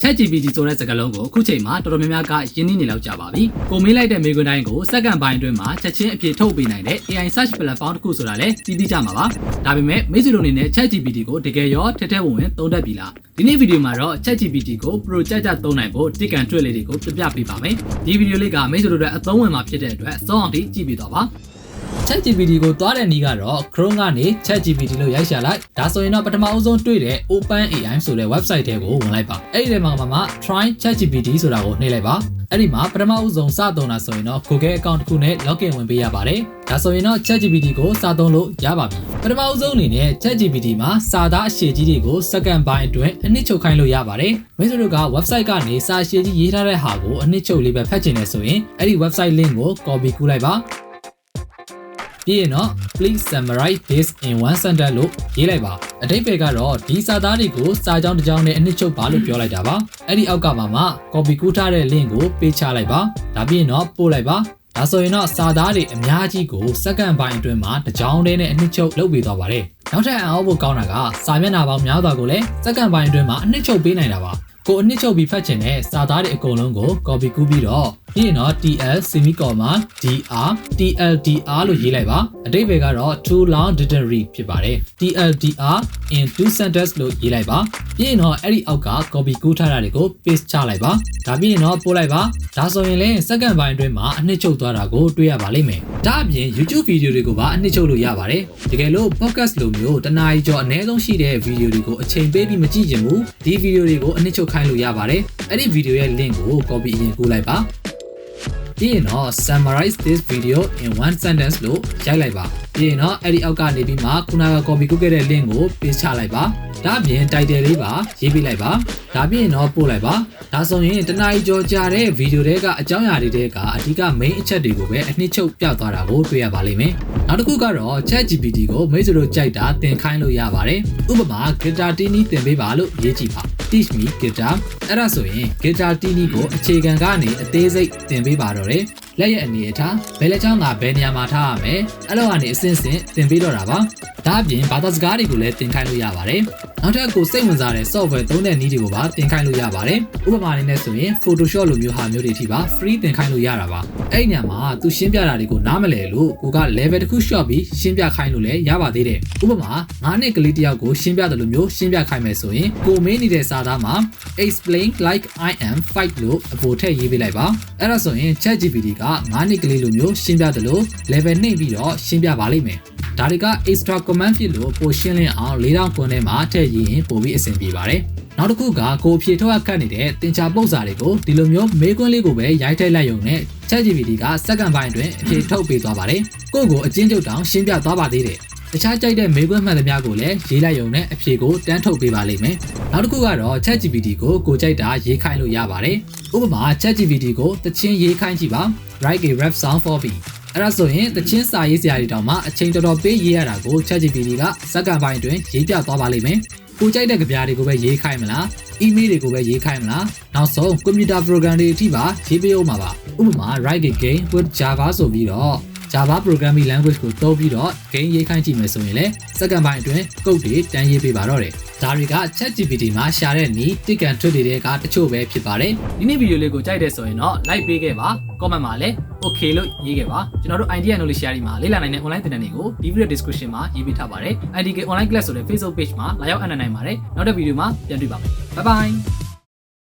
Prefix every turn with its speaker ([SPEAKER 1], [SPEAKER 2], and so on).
[SPEAKER 1] ChatGPT ဆိုတဲ့စကားလုံးကိုအခုချိန်မှာတော်တော်များများကရင်းနှီးနေလောက်ကြပါပြီ။ကိုမေးလိုက်တဲ့မေးခွန်းတိုင်းကိုစက္ကန့်ပိုင်းအတွင်းမှာချက်ချင်းအဖြေထုတ်ပေးနိုင်တဲ့ AI search platform တစ်ခုဆိုတာလည်းသိကြမှာပါ။ဒါပေမဲ့မိတ်ဆွေတို့အနေနဲ့ ChatGPT ကိုတကယ်ရောထဲထဲဝင်ဝင်သုံးတတ်ပြီလား။ဒီနေ့ဗီဒီယိုမှာတော့ ChatGPT ကို Pro ကြသုံးနိုင်ဖို့ Tick and Trick လေးတွေကိုပြပြပေးပါမယ်။ဒီဗီဒီယိုလေးကမိတ်ဆွေတို့အတွက်အသုံးဝင်မှာဖြစ်တဲ့အတွက်စောင့်အောင်ကြည့်ပြီးတော့ပါ။ ChatGPT ကိုသွားတဲ့နည်းကတော့ Chrome ကနေ ChatGPT လို့ရိုက်ရှာလိုက်ဒါဆိုရင်တော့ပထမအဆုံးတွေ့တဲ့ OpenAI ဆိုတဲ့ website ထဲကိုဝင်လိုက်ပါအဲ့ဒီထဲမှာ Try ChatGPT ဆိုတာကိုနှိပ်လိုက်ပါအဲ့ဒီမှာပထမအဆုံးစသုံးတာဆိုရင်တော့ Google account တစ်ခုနဲ့ login ဝင်ပေးရပါတယ်ဒါဆိုရင်တော့ ChatGPT ကိုစသုံးလို့ရပါပြီပထမအဆုံးအနေနဲ့ ChatGPT မှာစာသားအရှည်ကြီးတွေကိုစက္ကန့်ပိုင်းအတွင်းအနှစ်ချုပ်ခိုင်းလို့ရပါတယ်မိတ်ဆွေတို့က website ကနေစာအရှည်ကြီးရေးထားတဲ့ဟာကိုအနှစ်ချုပ်လေးပဲဖတ်ချင်တယ်ဆိုရင်အဲ့ဒီ website link ကို copy ကူးလိုက်ပါပြီးရင်တော့ please summarize this in one sentence လို့ရေးလိုက်ပါအဓိပ္ပာယ်ကတော့ဒီစာသားတွေကိုစာကြောင်းတစ်ကြောင်းနဲ့အနှစ်ချုပ်ပါလို့ပြောလိုက်တာပါအဲ့ဒီအောက်ကမှာ copy ကူးထားတဲ့ link ကိုပေးချလိုက်ပါဒါပြီးရင်တော့ပို့လိုက်ပါဒါဆိုရင်တော့စာသားတွေအများကြီးကိုစက္ကန့်ပိုင်းအတွင်းမှာတစ်ကြောင်းတည်းနဲ့အနှစ်ချုပ်လုပ်ပေးသွားပါတယ်နောက်ထပ်အအောင်ဖို့ကောင်းတာကစာမျက်နှာပေါင်းများစွာကိုလည်းစက္ကန့်ပိုင်းအတွင်းမှာအနှစ်ချုပ်ပေးနိုင်တာပါကိုအနှစ်ချုပ်ပြီးဖတ်ချင်တဲ့စာသားတွေအကုန်လုံးကို copy ကူးပြီးတော့ပြီးရင်တော့ TL semicolon DR TLDR လို့ရေးလိုက်ပါအဓိပ္ပာယ်ကတော့ too long didn't read ဖြစ်ပါတယ် TLDR in two sentence လို့ရေးလိုက်ပါပြီးရင်တော့အဲ့ဒီအောက်က copy ကူးထားတာတွေကို paste ချလိုက်ပါဒါပြီးရင်တော့ပို့လိုက်ပါဒါဆိုရင်လည်းစက္ကန့်ပိုင်းအတွင်းမှာအနှစ်ချုပ်သွားတာကိုတွေ့ရပါလိမ့်မယ်ဒါအပြင် YouTube ဗီဒီယိုတွေကိုပါအနှစ်ချုပ်လို့ရပါတယ်တကယ်လို့ podcast လိုမျိုးတနားရီကျော်အနည်းဆုံးရှိတဲ့ဗီဒီယိုတွေကိုအချိန်ပေးပြီးမကြည့်ချင်ဘူးဒီဗီဒီယိုတွေကိုအနှစ်ချုပ်ခိုင်းလို့ရပါတယ်အဲ့ဒီဗီဒီယိုရဲ့ link ကို copy အရင်ကူးလိုက်ပါပြီးရင်တော့ summarize this video in one sentence လို့ရိုက်လိုက်ပါပြီးရင်တော့အဲ့ဒီအောက်ကနေပြီးမှခုနက copy ကူးခဲ့တဲ့ link ကို paste ချလိုက်ပါဒါအပြင် title လေးပါရေးပေးလိုက်ပါဒါပြီးရင်တော့ပို့လိုက်ပါဒါဆိုရင်တနားရီကျော်ကြာတဲ့ဗီဒီယိုတွေကအကြောင်းအရာတွေကအဓိက main အချက်တွေကိုပဲအနှစ်ချုပ်ပြသွားတာကိုတွေ့ရပါလိမ့်မယ်နောက်တစ်ခုကတော့ ChatGPT ကိုမိတ်ဆွေတို့ကြိုက်တာသင်ခိုင်းလို့ရပါတယ်ဥပမာ guitar တီးနီးသင်ပေးပါလို့ရေးကြည့်ပါ teach me guitar အဲ့ဒါဆိုရင် guitar တီးနီးကိုအခြေခံကနေအသေးစိတ်သင်ပေးပါတော့တယ်လက်ရဲ့အနေအထားဘယ်လက်ချောင်းကဘယ်နေရာမှာထားရမလဲအဲ့လိုကနေအစင်းစင်းသင်ပေးတော့တာပါဒါအပြင်ဘာသာစကားတွေကိုလည်းသင်ခိုင်းလို့ရပါတယ်နောက်ထပ်ကိုစိတ်ဝင်စားတဲ့ software သုံးတဲ့နည်းတွေကိုပါသင်ခိုင်းလို့ရပါတယ်ဥပမာအနေနဲ့ဆိုရင် Photoshop လိုမျိုးဟာမျိုးတွေထိပါ free သင်ခိုင်းလို့ရတာပါအဲ့ဒီညမှာသူရှင်းပြတာတွေကိုနားမလည်လို့ကိုက level တစ်ခု short ပြီးရှင်းပြခိုင်းလို့လည်းရပါသေးတယ်ဥပမာ9နှစ်ကလေးတစ်ယောက်ကိုရှင်းပြတယ်လို့မျိုးရှင်းပြခိုင်းမယ်ဆိုရင်ကိုမေးနေတဲ့စာသားမှာ explain like I am 5လို့အပေါ်ထည့်ရေးပေးလိုက်ပါအဲ့ဒါဆိုရင် ChatGPT က9နှစ်ကလေးလိုမျိုးရှင်းပြတယ်လို့ level နှိပ်ပြီးတော့ရှင်းပြပါလိမ့်မယ်ဒါတွေက extra command ဖြစ်လို့ပိုရှင်းလင်းအောင်4000ခွန်းထဲမှာထည့်ရင်ပိုပြီးအဆင်ပြေပါတယ်နောက်တစ်ခုကကိုဖြေထုတ်ခတ်နေတဲ့သင်ချာပုတ်စာတွေကိုဒီလိုမျိုးမေးခွန်းလေးကိုပဲရိုက်ထည့်လိုက်ရုံနဲ့ ChatGPT ကစက္ကန့်ပိုင်းအတွင်းအဖြေထုတ်ပေးသွားပါတယ်ကိုကိုအချင်းချုပ်တောင်ရှင်းပြသွားပါသေးတယ်တခြားကြိုက်တဲ့မေးခွန်းမှန်သမျှကိုလည်းရေးလိုက်ရုံနဲ့အဖြေကိုတန်းထုတ်ပေးပါလိမ့်မယ်နောက်တစ်ခုကတော့ ChatGPT ကိုကြိုက်တာရေးခိုင်းလို့ရပါတယ်ဥပမာ ChatGPT ကိုတချင်းရေးခိုင်းကြည့်ပါ write a rap song for meအဲ့ဒါဆိုရင်တချင်းစာရေးစရာတွေတောင်မှအချိန်တော်တော်ပေးရေးရတာကို ChatGPT ကစက္ကန့်ပိုင်းအတွင်းရေးပြသွားပါလိမ့်မယ်ကိုကြိုက်တဲ့ကြပြားတွေကိုပဲရေးခိုင်းမလား email တွေကိုပဲရေးခိုင်းမလားနောက်ဆုံး computer program တွေအထိပါရေးပေးအောင်ပါဥပမာ write a game with Java ဆိုပြီးတော့ Java programming language ကိုသုံးပြီးတော့ game ရေးခိုင်းကြည့်မယ်ဆိုရင်လည်းစက္ကန့်ပိုင်းအတွင်း code တွေတန်းရေးပေးပါတော့တယ်ဒါတွေက ChatGPT မှာရှာတဲ့နည်း Tick and Trick တွေကတချို့ပဲဖြစ်ပါတယ်ဒီနေ့ဗီဒီယိုလေးကိုကြိုက်တယ်ဆိုရင်တော့ like ပေးခဲ့ပါ comment မှာလည်း okay လို့ရေးခဲ့ပါကျွန်တော်တို့ idea knowledge share မှာလေ့လာနိုင်တဲ့ online သင်တန်းတွေကိုဒီ video description မှာရေးပေးထားပါတယ် IDK online class ဆိုတဲ့ Facebook page မှာလာရောက်အနံ့နိုင်ပါတယ်နောက်တဲ့ဗီဒီယိုမှာပြန်တွေ့ပါမယ် bye bye